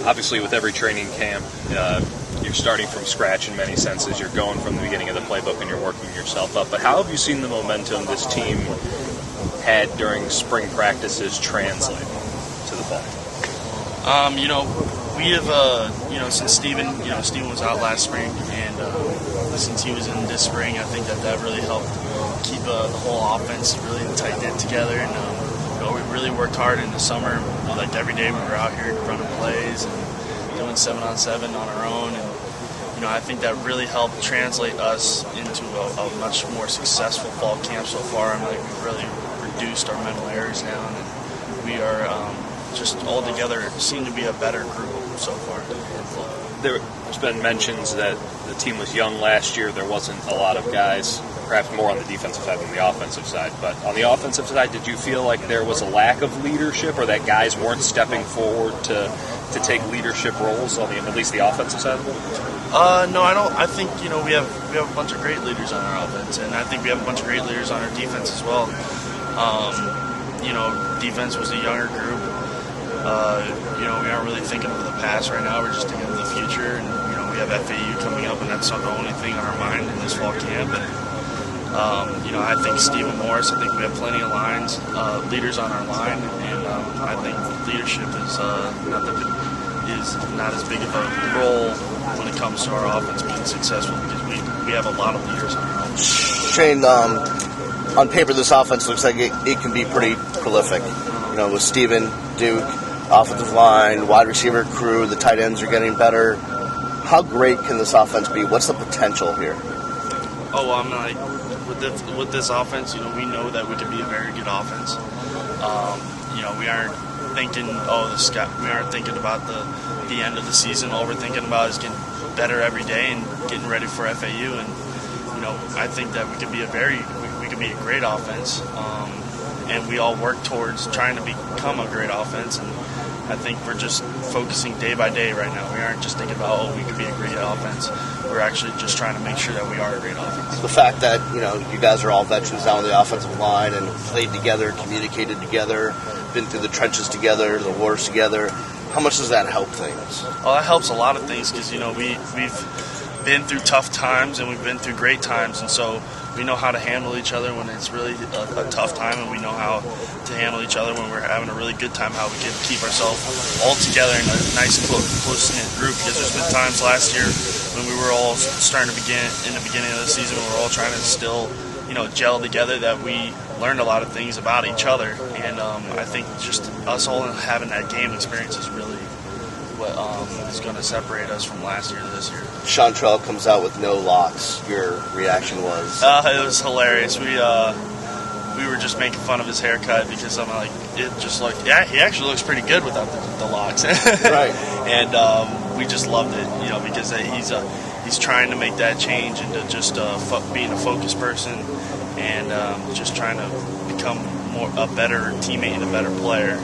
Obviously, with every training camp, you're starting from scratch in many senses. You're going from the beginning of the playbook and you're working yourself up. But how have you seen the momentum this team had during spring practices translate to the fall? We have, since Steven was out last spring, and since he was in this spring, I think that really helped keep the whole offense really tight-knit together. And, we really worked hard in the summer. Like every day we were out here running plays and doing 7-on-7 on our own. And, I think that really helped translate us into a much more successful fall camp so far. And we've really reduced our mental errors down. And we are just all together seem to be a better group so far. There's been mentions that the team was young last year. There wasn't a lot of guys, perhaps more on the defensive side than the offensive side. But on the offensive side, did you feel like there was a lack of leadership, or that guys weren't stepping forward to take leadership roles on at least the offensive side of it? No, I don't. I think we have a bunch of great leaders on our offense, and I think we have a bunch of great leaders on our defense as well. Defense was a younger group. We aren't really thinking of the past right now. We're just thinking of the future, and we have FAU coming up, and that's not the only thing on our mind in this fall camp. And I think Stephen Morris. I think we have plenty of leaders on our line, and I think leadership is not as big of a role when it comes to our offense being successful, because we have a lot of leaders on our offense. Shane, on paper, this offense looks like it can be pretty prolific. With Steven, Duke, offensive line, wide receiver crew, the tight ends are getting better. How great can this offense be? What's the potential here? With this offense, we know that we can be a very good offense. We aren't thinking, we aren't thinking about the end of the season. All we're thinking about is getting better every day and getting ready for FAU. And I think that we can be a great offense. And we all work towards trying to become a great offense. And I think we're just focusing day by day right now. We aren't just thinking about, we could be a great offense. We're actually just trying to make sure that we are a great offense. The fact that, you guys are all veterans now on the offensive line and played together, communicated together, been through the trenches together, the wars together, how much does that help things? Well, that helps a lot of things, because, we've been through tough times and we've been through great times, and so we know how to handle each other when it's really a tough time, and we know how to handle each other when we're having a really good time, how we can keep ourselves all together in a nice, close-knit group, because there's been times last year when we were all starting to in the beginning of the season, we were all trying to still, gel together, that we learned a lot of things about each other, and I think just us all having that game experience is really what is going to separate us from last year to this year. Chantrell comes out with no locks. Your reaction was? It was hilarious. We were just making fun of his haircut, because I'm like, it just looked. Yeah, he actually looks pretty good without the locks. Right. And we just loved it, because he's trying to make that change into just being a focused person, and just trying to become a better teammate and a better player.